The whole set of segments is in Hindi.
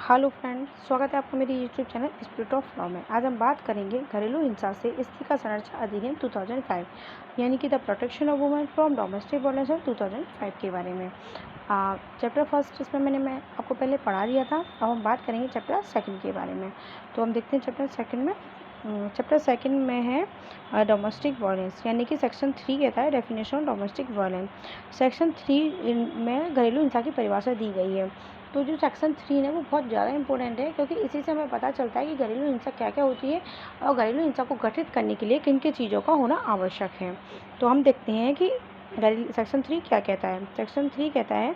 हेलो फ्रेंड्स, स्वागत है आपका मेरे YouTube channel spirit of law में। आज हम बात करेंगे घरेलू हिंसा से स्त्री का संरक्षण अधिनियम 2005 यानी कि the protection of women from domestic violence 2005 के बारे में। चैप्टर फर्स्ट इसमें मैं आपको पहले पढ़ा दिया था। अब हम बात करेंगे चैप्टर सेकंड के बारे में। तो हम देखते हैं चैप्टर सेकंड में है डोमेस्टिक वायलेंस, यानी कि सेक्शन 3 कहता है definition of domestic violence. Section 3 में घरेलू हिंसा की परिभाषा दी गई है। तो जो सेक्शन 3 है वो बहुत ज़्यादा इंपॉर्टेंट है, क्योंकि इसी से हमें पता चलता है कि घरेलू हिंसा क्या क्या होती है और घरेलू हिंसा को गठित करने के लिए किन किन चीज़ों का होना आवश्यक है। तो हम देखते हैं कि सेक्शन 3 क्या कहता है। सेक्शन 3 कहता है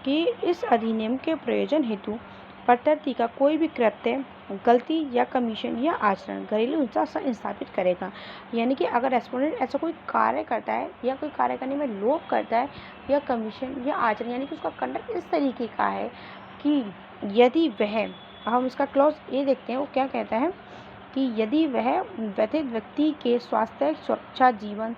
कि इस अधिनियम के प्रयोजन हेतु प्रत्यर्ती का कोई भी कृत्य, गलती या कमीशन या आचरण घरेलू हिंसा स्थापित करेगा। यानी कि अगर रेस्पोंडेंट ऐसा कोई कार्य करता है या कोई कार्य करने में लोभ करता है या कमीशन या आचरण, यानी कि उसका कंडक्ट इस तरीके का है कि यदि वह, हम इसका क्लॉज ए देखते हैं, वो क्या कहता है कि यदि वह व्यथित व्यक्ति के स्वास्थ्य, सुरक्षा, जीवन,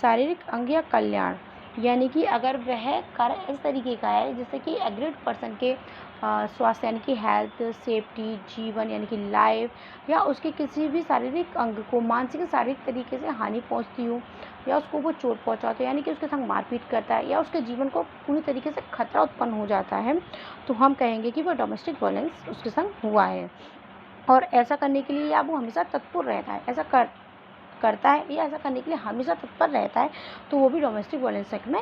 शारीरिक अंग या कल्याण, यानी कि अगर वह कार्य इस तरीके का है जिससे कि एग्रीड पर्सन के स्वास्थ्य यानी कि हेल्थ, सेफ्टी, जीवन यानी कि लाइफ, या उसके किसी भी शारीरिक अंग को मानसिक शारीरिक तरीके से हानि पहुंचती हो, या उसको वो चोट पहुंचाता है, यानी कि उसके संग मारपीट करता है, या उसके जीवन को पूरी तरीके से खतरा उत्पन्न हो जाता है, तो हम कहेंगे कि वो डोमेस्टिक वायलेंस उसके संग हुआ है। और ऐसा करने के लिए या वो हमेशा तत्पर रहता है, ऐसा करता है या ऐसा करने के लिए हमेशा तत्पर रहता है, तो वो भी डोमेस्टिक वायलेंस एक्ट में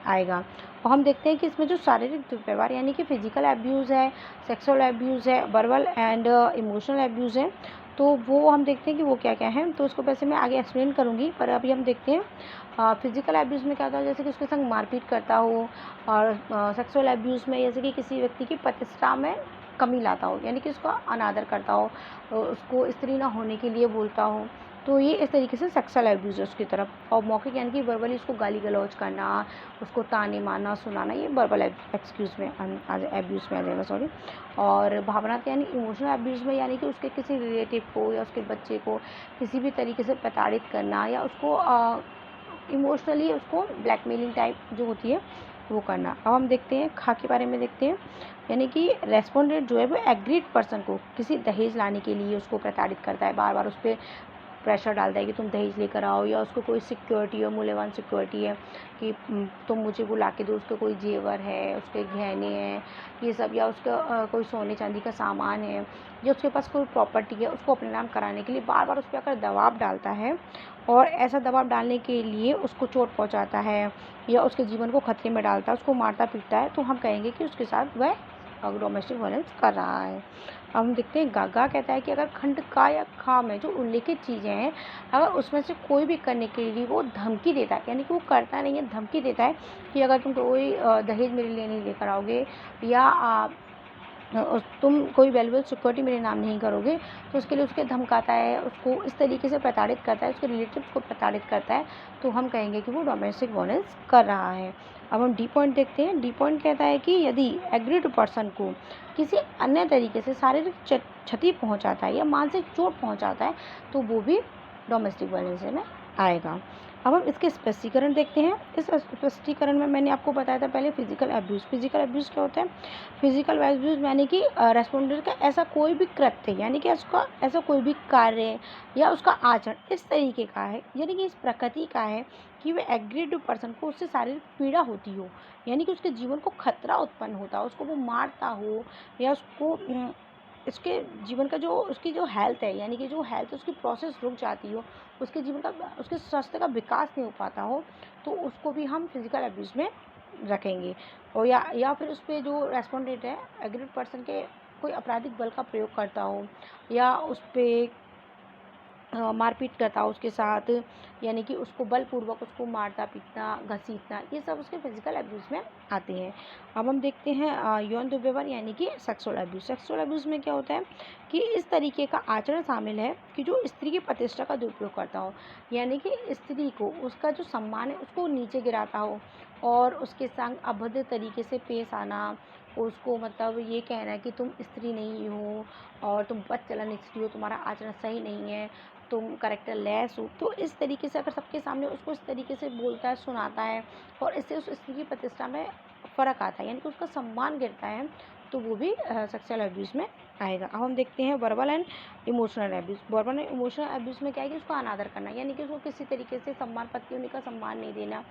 आएगा। और हम देखते हैं कि इसमें जो शारीरिक दुर्व्यवहार यानी कि फिजिकल एब्यूज़ है, सेक्सुअल एब्यूज़ है, वर्बल एंड इमोशनल एब्यूज़ है, तो वो हम देखते हैं कि वो क्या क्या है। तो उसको वैसे मैं आगे एक्सप्लेन करूँगी, पर अभी हम देखते हैं फिजिकल एब्यूज़ में क्या होता है, जैसे कि उसके संग मारपीट करता हो, और सेक्सुअल एब्यूज़ में जैसे कि किसी व्यक्ति की प्रतिष्ठा में कमी लाता हो, यानी कि उसका अनादर करता हो, उसको स्त्री ना होने के लिए बोलता हो, तो ये इस तरीके से सेक्सुअल एब्यूज़ है उसकी तरफ। और मौखिक यानी कि वर्बली उसको गाली गलौज करना, उसको ताने मारना, सुनाना, ये वर्बल एक्सक्यूज़ में एब्यूज़ में आ जाएगा, सॉरी। और भावनात्मक यानी इमोशनल एब्यूज़ में, यानी कि उसके किसी रिलेटिव को या उसके बच्चे को किसी भी तरीके से प्रताड़ित करना, या उसको इमोशनली उसको ब्लैकमेलिंग टाइप जो होती है वो करना। अब हम देखते हैं खा के बारे में देखते हैं, यानी कि रेस्पोंडेंट जो है वो एग्रीड पर्सन को किसी दहेज लाने के लिए उसको प्रताड़ित करता है, बार बार उस पर प्रेशर डालता है कि तुम दहेज लेकर आओ, या उसको कोई सिक्योरिटी है, मूल्यवान सिक्योरिटी है कि तुम मुझे वो ला के दो, उसके कोई जेवर है, उसके गहने हैं, ये सब, या उसका कोई सोने चांदी का सामान है, या उसके पास कोई प्रॉपर्टी है, उसको अपने नाम कराने के लिए बार बार उस पर आकर दबाव डालता है, और ऐसा दबाव डालने के लिए उसको चोट पहुंचाता है या उसके जीवन को खतरे में डालता है, उसको मारता पीटता है, तो हम कहेंगे कि उसके साथ वह डोमेस्टिक वायलेंस कर रहा है। अब हम देखते हैं गा कहता है कि अगर खंड का या खा में जो उल्लेखित चीज़ें हैं, अगर उसमें से कोई भी करने के लिए वो धमकी देता है, यानी कि वो करता नहीं है, धमकी देता है कि अगर तुम कोई दहेज मेरे लिए नहीं लेकर आओगे, या तुम कोई वैल्यूएबल सिक्योरिटी मेरे नाम नहीं करोगे, तो उसके लिए उसके धमकाता है, उसको इस तरीके से प्रताड़ित करता है, उसके रिलेटिव्स को प्रताड़ित करता है, तो हम कहेंगे कि वो डोमेस्टिक वायलेंस कर रहा है। अब हम डी पॉइंट देखते हैं। डी पॉइंट कहता है कि यदि एग्रीड पर्सन को किसी अन्य तरीके से शारीरिक क्षति पहुंचाता है या मानसिक चोट पहुंचाता है, तो वो भी डोमेस्टिक वायलेंस में आएगा। अब हम इसके स्पष्टीकरण देखते हैं। इस स्पष्टीकरण में मैंने आपको बताया था पहले फिजिकल अब्यूज़। फिजिकल अब्यूज़ क्या होता है? फिजिकल अब्यूज़ यानी कि रेस्पोंडेंट का ऐसा कोई भी कृत्य, यानी कि उसका ऐसा कोई भी कार्य या उसका आचरण इस तरीके का है, यानी कि इस प्रकृति का है कि वह एग्रीड पर्सन को उससे शारीरिक पीड़ा होती हो, यानी कि उसके जीवन को खतरा उत्पन्न होता हो, उसको वो मारता हो, या उसको इसके जीवन का जो उसकी जो हेल्थ है, यानी कि जो हेल्थ उसकी प्रोसेस रुक जाती हो, उसके जीवन का, उसके स्वास्थ्य का विकास नहीं हो पाता हो, तो उसको भी हम फिजिकल अब्यूज़ में रखेंगे। और या फिर उस पर जो रेस्पोंडेंट है एग्रीड पर्सन के कोई आपराधिक बल का प्रयोग करता हो, या उस पर मारपीट करता हो उसके साथ, यानी कि उसको बलपूर्वक उसको मारता पीटना, घसीटना, ये सब उसके फिजिकल अब्यूज़ में आते हैं। अब हम देखते हैं यौन दुर्व्यवहार यानी कि सेक्सुअल अब्यूज़। सेक्सुअल अब्यूज़ में क्या होता है कि इस तरीके का आचरण शामिल है कि जो स्त्री की प्रतिष्ठा का दुरुपयोग करता हो, यानी कि स्त्री को उसका जो सम्मान है उसको नीचे गिराता हो, और उसके संग अभद्र तरीके से पेश आना, उसको मतलब ये कहना है कि तुम स्त्री नहीं हो और तुम बदचलन स्त्री हो, तुम्हारा आचरण सही नहीं है, तुम कैरेक्टर लेस हो, तो इस तरीके से अगर सबके सामने उसको इस तरीके से बोलता है, सुनाता है, और इससे उस स्त्री की प्रतिष्ठा में फ़र्क आता है, यानी कि उसका सम्मान गिरता है, तो वो भी सेक्सुअल अब्यूज़ में आएगा। अब हम देखते हैं verbal and emotional abuse. Verbal and emotional abuse में क्या है कि उसको अनादर करना, यानी कि उसको किसी तरीके से सम्मान, पति होने का सम्मान नहीं देना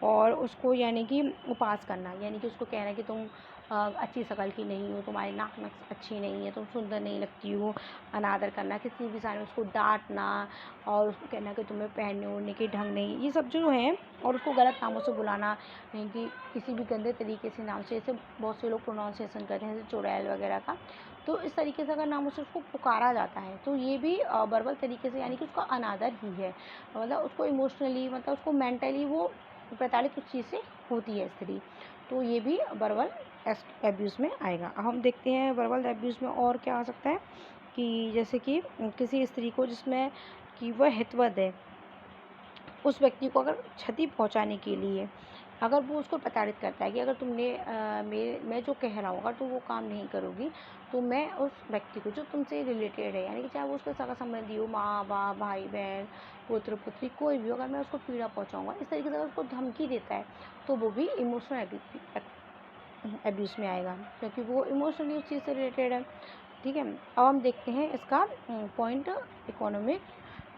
और उसको यानी कि उपास करना, यानी कि उसको कहना कि तुम अच्छी शक्ल की नहीं हो, तुम्हारी नाक अच्छी नहीं है, तुम सुंदर नहीं लगती हो, अनादर करना, किसी भी सारे उसको डांटना और उसको कहना कि तुम्हें पहनने ओढ़ने के ढंग नहीं, ये सब जो है, और उसको गलत नामों से बुलाना, यानी कि किसी भी गंदे तरीके से नाम से, जैसे बहुत से लोग प्रोनाउंसिएशन करते हैं जैसे चुड़ैल वगैरह का, तो इस तरीके से अगर नामों से उसको पुकारा जाता है तो ये भी वर्बल तरीके से, यानी कि उसका अनादर ही है, मतलब उसको इमोशनली, मतलब उसको मेंटली वो प्रताड़ित उस चीज़ से होती है स्त्री, तो ये भी वर्बल एब्यूज़ में आएगा। अब हम देखते हैं वर्बल एब्यूज़ में और क्या आ सकता है, कि जैसे कि किसी स्त्री को जिसमें कि वह हितवद है, उस व्यक्ति को अगर क्षति पहुंचाने के लिए अगर वो उसको प्रताड़ित करता है कि अगर तुमने मैं जो कह रहा हूँ अगर तुम वो काम नहीं करोगी तो मैं उस व्यक्ति को जो तुमसे रिलेटेड है, यानी कि चाहे वो उसका सगा संबंधी हो, माँ बाप, भाई बहन, पुत्र पुत्री, कोई भी हो, अगर मैं उसको पीड़ा पहुँचाऊँगा, इस तरीके से अगर उसको धमकी देता है तो वो भी इमोशनल एब्यूज़ में आएगा, क्योंकि वो इमोशनली उस चीज़ से रिलेटेड है। ठीक है, अब हम देखते हैं इसका point economic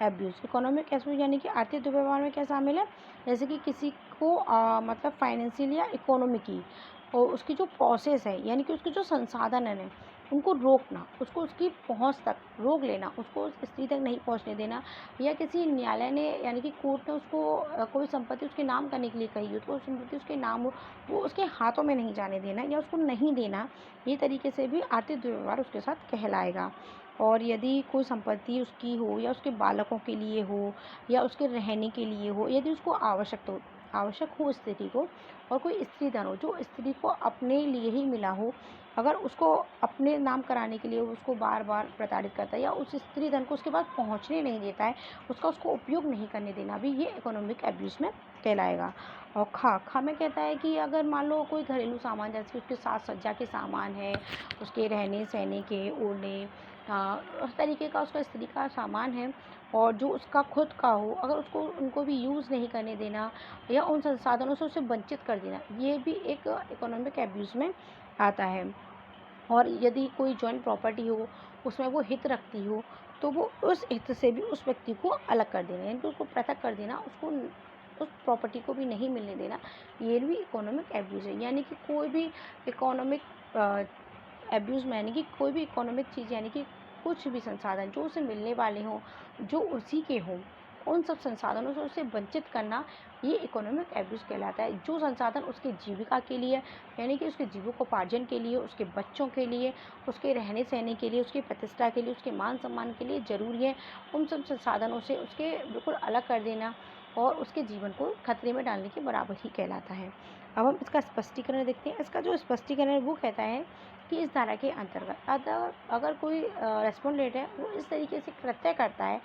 abuse. Economic abuse यानी कि आर्थिक दुर्व्यवहार में क्या शामिल है, जैसे कि किसी को मतलब फाइनेंशियल या इकोनॉमिक और उसकी जो प्रोसेस है, यानी कि उसके जो संसाधन है उनको रोकना, उसको उसकी पहुंच तक रोक लेना, उसको उस स्त्री तक नहीं पहुंचने देना, या किसी न्यायालय ने यानी कि कोर्ट ने उसको कोई संपत्ति उसके नाम करने के लिए कही हो तो वो संपत्ति उसके नाम हो, वो उसके हाथों में नहीं जाने देना या उसको नहीं देना, ये तरीके से भी आर्थिक दुर्व्यवहार उसके साथ कहलाएगा। और यदि कोई संपत्ति उसकी हो या उसके बालकों के लिए हो या उसके रहने के लिए हो, यदि उसको आवश्यक हो स्त्री को, और कोई स्त्री धन हो जो स्त्री को अपने लिए ही मिला हो, अगर उसको अपने नाम कराने के लिए उसको बार बार प्रताड़ित करता है या उस स्त्री धन को उसके पास पहुंचने नहीं देता है, उसको उपयोग नहीं करने देना, भी ये इकोनॉमिक एब्यूज़ में कहलाएगा। और खा में कहता है कि अगर मान लो कोई घरेलू सामान, जैसे उसके साज सज्जा के सामान है, उसके रहने सहने के, ओढ़ने, उस तरीके का उसका स्त्री का सामान है और जो उसका खुद का हो, अगर उसको उनको भी यूज़ नहीं करने देना या उन संसाधनों से उसे वंचित कर देना, ये भी एक इकोनॉमिक एब्यूज़ में आता है। और यदि कोई जॉइंट प्रॉपर्टी हो, उसमें वो हित रखती हो, तो वो उस हित से भी उस व्यक्ति को अलग कर देना, यानी कि उसको पृथक कर देना, उसको उस प्रॉपर्टी को भी नहीं मिलने देना, ये भी इकोनॉमिक एब्यूज़ है। यानी कि कोई भी इकोनॉमिक एब्यूज़ में, यानी कि कोई भी इकोनॉमिक चीज़, यानी कि कुछ भी संसाधन जो उसे मिलने वाले हों, जो उसी के हों, उन सब संसाधनों से उसे वंचित करना, ये इकोनॉमिक एब्यूज़ कहलाता है। जो संसाधन उसकी जीविका के लिए, यानी कि उसके जीविकोपार्जन के लिए, उसके बच्चों के लिए, उसके रहने सहने के लिए, उसकी प्रतिष्ठा के लिए, उसके मान सम्मान के लिए ज़रूरी है, उन सब संसाधनों से उसके बिल्कुल अलग कर देना और उसके जीवन को खतरे में डालने के बराबर ही कहलाता है। अब हम इसका स्पष्टीकरण देखते हैं। इसका जो स्पष्टीकरण है वो कहता है कि इस धारा के अंतर्गत अगर कोई रेस्पोंडेंट है वो इस तरीके से कृत्य करता है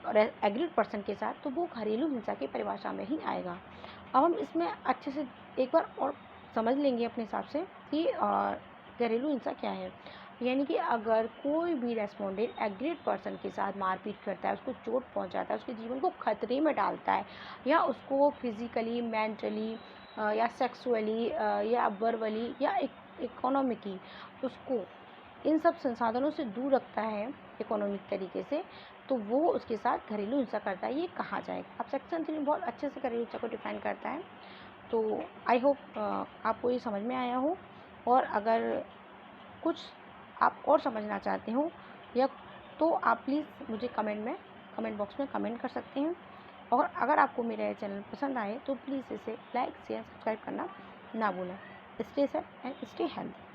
और एग्रीड पर्सन के साथ, तो वो घरेलू हिंसा की परिभाषा में ही आएगा। अब हम इसमें अच्छे से एक बार और समझ लेंगे अपने हिसाब से कि घरेलू हिंसा क्या है। यानी कि अगर कोई भी रेस्पोंडेंट एग्रीड पर्सन के साथ मारपीट करता है, उसको चोट पहुंचाता है, उसके जीवन को खतरे में डालता है या उसको फिजिकली, मेंटली या सेक्सुअली या वर्बली या इकोनॉमिकली उसको इन सब संसाधनों से दूर रखता है इकोनॉमिक तरीके से, तो वो उसके साथ घरेलू हिंसा करता है। ये कहा जाएगा। अब सेक्शन 3 बहुत अच्छे से घरेलू हिंसा को डिफाइन करता है। तो आई होप आपको ये समझ में आया हो, और अगर कुछ आप और समझना चाहते हो या तो आप प्लीज़ मुझे कमेंट बॉक्स में कमेंट कर सकते हैं। और अगर आपको मेरा चैनल पसंद आए तो प्लीज़ इसे लाइक शेयर सब्सक्राइब करना ना भूलें। Stay safe and stay healthy.